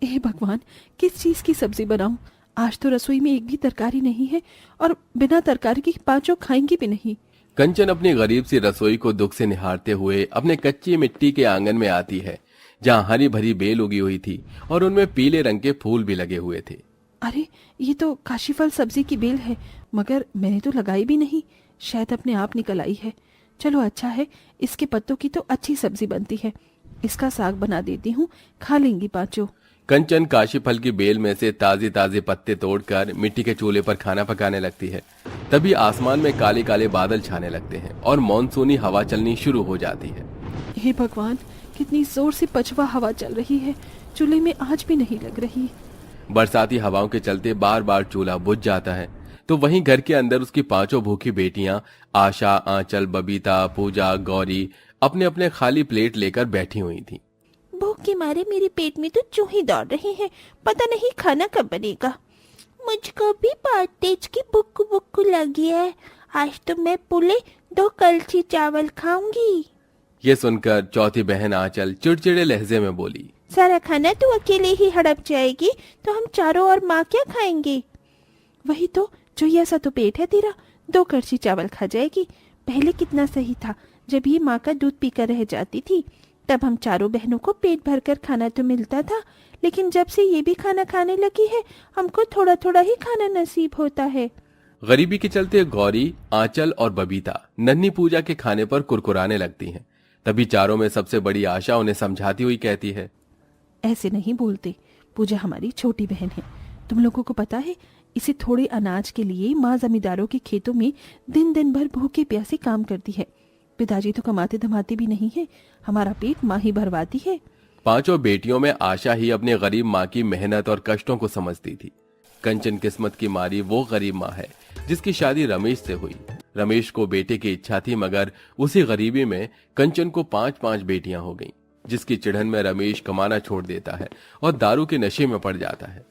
हे भगवान, किस चीज की सब्जी बनाऊं? आज तो रसोई में एक भी तरकारी नहीं है और बिना तरकारी की पांचों खाएंगी भी नहीं। कंचन अपनी गरीब सी रसोई को दुख से निहारते हुए अपने कच्ची मिट्टी के आंगन में आती है, जहाँ हरी भरी बेल उगी हुई थी और उनमें पीले रंग के फूल भी लगे हुए थे। अरे, ये तो काशीफल सब्जी की बेल है, मगर मैंने तो लगाई भी नहीं। शायद अपने आप निकल आई है। चलो अच्छा है, इसके पत्तों की तो अच्छी सब्जी बनती है। इसका साग बना देती हूँ, खा लेंगी पांचों। कंचन काशी फल की बेल में से ताजे ताजे पत्ते तोड़कर मिट्टी के चूल्हे पर खाना पकाने लगती है। तभी आसमान में काले काले बादल छाने लगते हैं और मानसूनी हवा चलनी शुरू हो जाती है। हे भगवान, कितनी जोर से पछवा हवा चल रही है, चूल्हे में आंच भी नहीं लग रही। बरसाती हवाओं के चलते बार बार चूल्हा बुझ जाता है, तो वहीं घर के अंदर उसकी पांचों भूखी बेटियां आशा, आंचल, बबीता, पूजा, गौरी अपने अपने खाली प्लेट लेकर बैठी हुई थी। भूख के मारे मेरे पेट में तो चूहे दौड़ रहे हैं, पता नहीं खाना कब बनेगा। मुझको भी बहुत तेज की बुक्कू बुक्कू लगी है। आज तो मैं पुले 2 कलछी चावल खाऊंगी। ये सुनकर चौथी बहन आंचल चिड़चिड़े लहजे में बोली, सारा खाना तू अकेले ही हड़प जाएगी तो हम चारों और माँ क्या खाएंगे? वही तो, जो सा तो पेट है तेरा, 2 कड़छी चावल खा जाएगी। पहले कितना सही था, जब ये माँ का दूध पीकर रह जाती थी, तब हम चारों बहनों को पेट भरकर खाना तो मिलता था। लेकिन जब से ये भी खाना खाने लगी है, हमको थोड़ा थोड़ा ही खाना नसीब होता है। गरीबी के चलते गौरी, आंचल और बबीता नन्ही पूजा के खाने पर कुरकुराने लगती हैं। तभी चारों में सबसे बड़ी आशा उन्हें समझाती हुई कहती है, ऐसे नहीं बोलते, पूजा हमारी छोटी बहन है। तुम लोगों को पता है, इसे थोड़े अनाज के लिए माँ जमींदारों के खेतों में दिन दिन भर भूखे प्यासे काम करती है। पिताजी तो कमाते धमाते भी नहीं है, हमारा पेट माँ ही भरवाती है। पांचों बेटियों में आशा ही अपनी गरीब माँ की मेहनत और कष्टों को समझती थी। कंचन किस्मत की मारी वो गरीब माँ है जिसकी शादी रमेश से हुई। रमेश को बेटे की इच्छा थी, मगर उसी गरीबी में कंचन को 5-5 बेटियां हो गईं, जिसकी चिढ़न में रमेश कमाना छोड़ देता है और दारू के नशे में पड़ जाता है।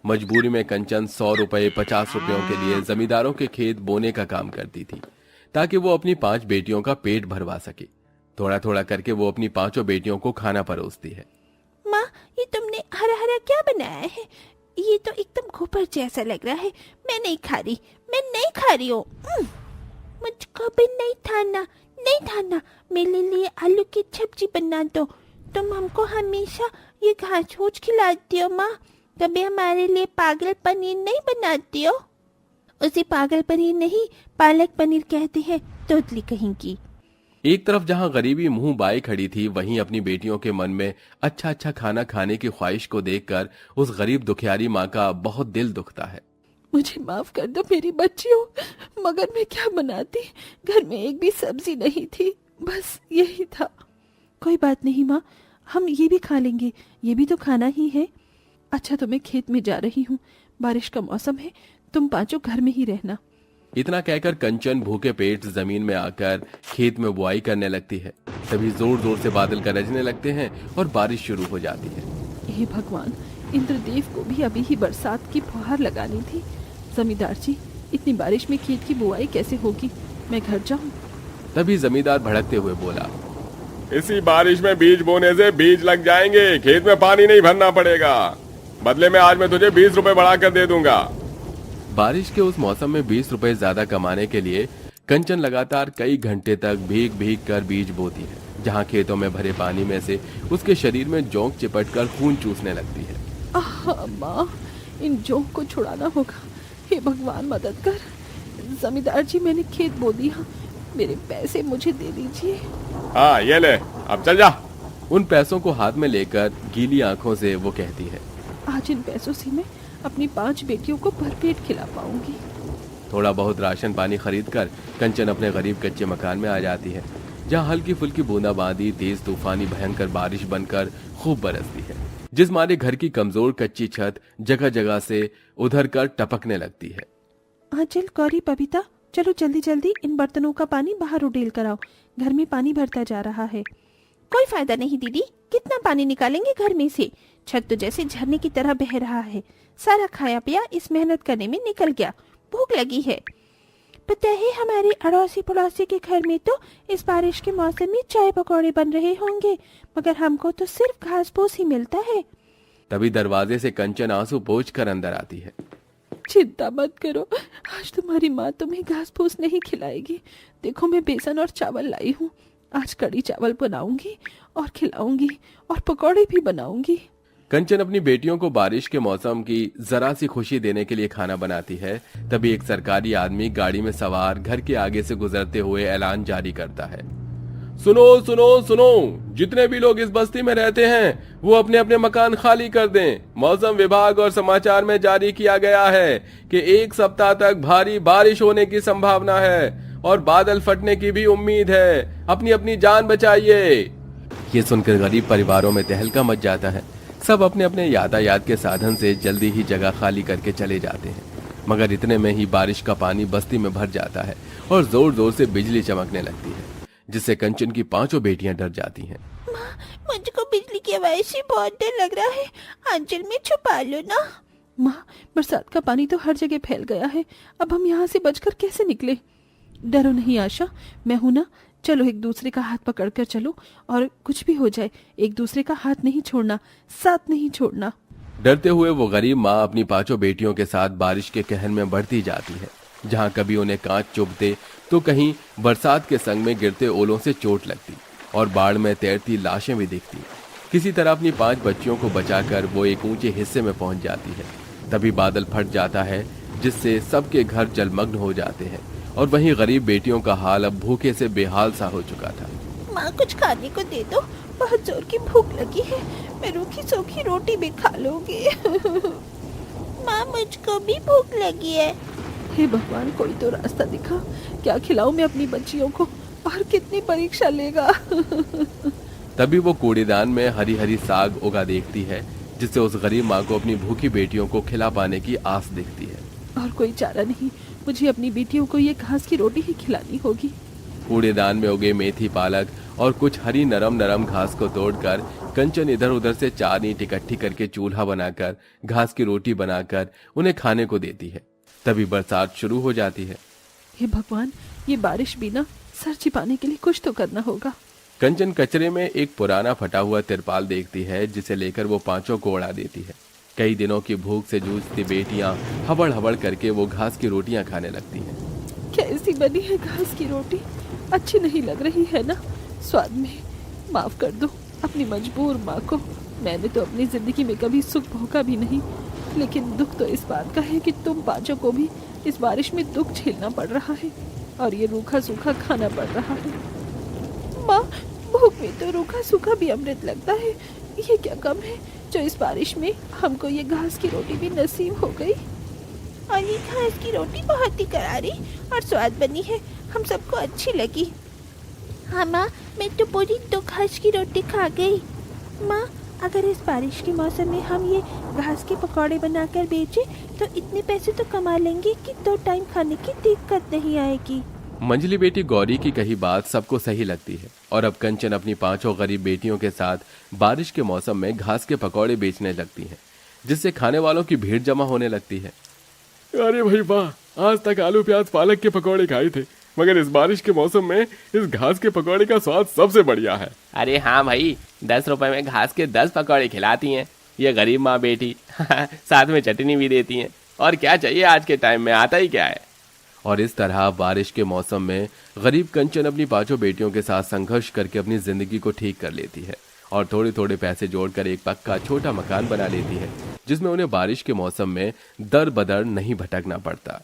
मजबूरी में कंचन 100 रुपए 50 रुपयों के लिए जमींदारों के खेत बोने का काम करती थी, ताकि वो अपनी 5 बेटियों का पेट भरवा सके। थोड़ा थोड़ा करके वो अपनी 5 बेटियों को खाना परोसती है। माँ, ये तुमने हरा हरा क्या बनाया है? ये तो एकदम गोबर जैसा लग रहा है। मैं नहीं खा रही, मैं नहीं खा रही हूँ। मुझको भी नहीं खाना, नहीं खाना। मेरे लिए आलू की सब्जी बना दो। तुम हमको हमेशा ये घास फूस खिलाती हो माँ, कभी हमारे लिए पागल पनीर नहीं बनाती हो? उसे पागल पनीर नहीं, पालक पनीर कहते हैं, तोतली कहेंगी। एक तरफ जहां गरीबी मुंह बाए खड़ी थी, वहीं अपनी बेटियों के मन में अच्छा अच्छा खाना खाने की ख्वाहिश को देखकर उस गरीब दुखियारी माँ का बहुत दिल दुखता है। मुझे माफ कर दो मेरी बच्चियों, मगर मैं क्या बनाती, घर में एक भी सब्जी नहीं थी, बस यही था। कोई बात नहीं माँ, हम ये भी खा लेंगे, ये भी तो खाना ही है। अच्छा, तो मैं खेत में जा रही हूँ, बारिश का मौसम है, तुम पांचों घर में ही रहना। इतना कहकर कंचन भूखे पेट जमीन में आकर खेत में बुआई करने लगती है। तभी जोर जोर से बादल गरजने लगते हैं और बारिश शुरू हो जाती है। हे भगवान, इंद्रदेव को भी अभी ही बरसात की फुहार लगानी थी। जमींदार जी, इतनी बारिश में खेत की बुआई कैसे होगी? मैं घर जाऊं? तभी जमींदार भड़कते हुए बोला, इसी बारिश में बीज बोने से बीज लग जाएंगे, खेत में पानी नहीं भरना पड़ेगा। बदले में आज मैं तुझे 20 रुपए बढ़ा कर दे दूंगा। बारिश के उस मौसम में 20 रुपए ज्यादा कमाने के लिए कंचन लगातार कई घंटे तक भीग भीग कर बीज बोती है, जहां खेतों में भरे पानी में से उसके शरीर में जोंक चिपट कर खून चूसने लगती है। माँ, इन जोंक को छुड़ाना होगा। हे भगवान, मदद कर। जमींदार जी, मैंने खेत बो दिया, मेरे पैसे मुझे दे दीजिए। हाँ, ये ले, अब चल जा। उन पैसों को हाथ में लेकर गीली आंखों से वो कहती है, आज इन पैसों से मैं अपनी 5 बेटियों को भरपेट खिला पाऊंगी। थोड़ा बहुत राशन पानी खरीद कर कंचन अपने गरीब कच्चे मकान में आ जाती है, जहाँ हल्की फुल्की बूंदाबांदी तेज तूफानी भयंकर बारिश बनकर खूब बरसती है, जिस मारे घर की कमजोर कच्ची छत जगह जगह से उधर कर टपकने लगती है। आंचल, गौरी, बबीता, चलो जल्दी जल्दी इन बर्तनों का पानी बाहर उड़ेल कर आओ, घर में पानी भरता जा रहा है। कोई फायदा नहीं दीदी, कितना पानी निकालेंगे घर में से? छत तो जैसे झरने की तरह बह रहा है। सारा खाया पिया इस मेहनत करने में निकल गया। भूख लगी है। पता है, हमारे अड़ोसी पड़ोसी के घर में तो इस बारिश के मौसम में चाय पकौड़े बन रहे होंगे, मगर हमको तो सिर्फ घास फूस ही मिलता है। तभी दरवाजे से कंचन आंसू पोंछ कर अंदर आती है। चिंता मत करो, आज तुम्हारी माँ तुम्हें घास फूस नहीं खिलाएगी। देखो मैं बेसन और चावल लाई हूँ, आज कड़ी चावल बनाऊंगी और खिलाऊंगी और पकौड़े भी बनाऊंगी। कंचन अपनी बेटियों को बारिश के मौसम की जरा सी खुशी देने के लिए खाना बनाती है। तभी एक सरकारी आदमी गाड़ी में सवार घर के आगे से गुजरते हुए ऐलान जारी करता है, सुनो सुनो सुनो, जितने भी लोग इस बस्ती में रहते हैं वो अपने अपने मकान खाली कर दें। मौसम विभाग और समाचार में जारी किया गया है कि 1 सप्ताह तक भारी बारिश होने की संभावना है और बादल फटने की भी उम्मीद है। अपनी अपनी जान बचाइए। ये सुनकर गरीब परिवारों में तहलका मच जाता है। सब अपने अपने यातायात के साधन से जल्दी ही जगह खाली करके चले जाते हैं। मगर इतने में ही बारिश का पानी बस्ती में भर जाता है और जोर जोर से बिजली चमकने लगती है, जिससे कंचन की 5 बेटियां डर जाती हैं। माँ, मुझको बिजली की आवाज से बहुत डर लग रहा है, आंचल में छुपा लो ना। माँ, बरसात का पानी तो हर जगह फैल गया है, अब हम यहाँ से बचकर कैसे निकले? डरो नहीं आशा, मैं हूं ना। चलो एक दूसरे का हाथ पकड़कर चलो, और कुछ भी हो जाए एक दूसरे का हाथ नहीं छोड़ना, साथ नहीं छोड़ना। डरते हुए वो गरीब माँ अपनी 5 बेटियों के साथ बारिश के कहर में बढ़ती जाती है। जहाँ कभी उन्हें कांच चुभते तो कहीं बरसात के संग में गिरते ओलों से चोट लगती और बाढ़ में तैरती लाशें भी दिखती। किसी तरह अपनी 5 बच्चियों को बचाकर वो एक ऊंचे हिस्से में पहुंच जाती है। तभी बादल फट जाता है, जिससे सबके घर जलमग्न हो जाते हैं और वहीं गरीब बेटियों का हाल अब भूखे से बेहाल सा हो चुका था। माँ, कुछ खाने को दे दो, बहुत जोर की भूख लगी है, मैं रूखी सूखी रोटी भी खा लूंगी। माँ, मुझको भी भूख लगी है। हे भगवान, कोई तो रास्ता दिखा, क्या खिलाऊं मैं अपनी बच्चियों को, और कितनी परीक्षा लेगा। तभी वो कूड़ेदान में हरी हरी साग उगा देखती है, जिससे उस गरीब माँ को अपनी भूखी बेटियों को खिला पाने की आस दिखती है। और कोई चारा नहीं, मुझे अपनी बेटियों को ये घास की रोटी ही खिलानी होगी। कूड़ेदान में उगे मेथी, पालक और कुछ हरी नरम नरम घास को तोड़कर कंचन इधर उधर से 4 ईंट इकट्ठी करके चूल्हा बनाकर घास की रोटी बनाकर उन्हें खाने को देती है। तभी बरसात शुरू हो जाती है। हे भगवान, ये बारिश भी ना, सर छिपाने के लिए कुछ तो करना होगा। कंचन कचरे में एक पुराना फटा हुआ तिरपाल देखती है, जिसे लेकर वो 5 को उड़ा देती है। कई दिनों की भूख से जूझती बेटियां हबड़ हबड़ करके वो घास की रोटियां खाने लगती हैं। कैसी बनी है घास की रोटी, अच्छी नहीं लग रही है ना स्वाद में। माफ कर दो अपनी मजबूर माँ को। मैंने तो अपनी जिंदगी में कभी सुख भोगा भी नहीं, लेकिन दुख तो इस बात का है कि तुम 5 को भी इस बारिश में दुख झेलना पड़ रहा है और ये रूखा सूखा खाना पड़ रहा है। माँ, भूख में तो रूखा सूखा भी अमृत लगता है, ये क्या कम है जो इस बारिश में हमको ये घास की रोटी भी नसीब हो गई। और ये घास की रोटी बहुत ही करारी और स्वाद बनी है, हम सबको अच्छी लगी। हाँ माँ, मैं तो पूरी 2 घास की रोटी खा गई। माँ, अगर इस बारिश के मौसम में हम ये घास के पकौड़े बनाकर बेचें तो इतने पैसे तो कमा लेंगे कि 2 टाइम खाने की दिक्कत नहीं आएगी। मंजली बेटी गौरी की कही बात सबको सही लगती है और अब कंचन अपनी 5 गरीब बेटियों के साथ बारिश के मौसम में घास के पकौड़े बेचने लगती है, जिससे खाने वालों की भीड़ जमा होने लगती है। अरे भाई वाह, आज तक आलू प्याज पालक के पकौड़े खाए थे, मगर इस बारिश के मौसम में इस घास के पकौड़े का स्वाद सबसे बढ़िया है। अरे हाँ भाई, 10 रुपए में घास के 10 पकौड़े खिलाती हैं ये गरीब माँ बेटी। साथ में चटनी भी देती हैं, और क्या चाहिए आज के टाइम में, आता ही क्या है। और इस तरह बारिश के मौसम में गरीब कंचन अपनी 5 बेटियों के साथ संघर्ष करके अपनी जिंदगी को ठीक कर लेती है और थोड़े थोड़े पैसे जोड़कर एक पक्का छोटा मकान बना लेती है, जिसमें उन्हें बारिश के मौसम में दर बदर नहीं भटकना पड़ता।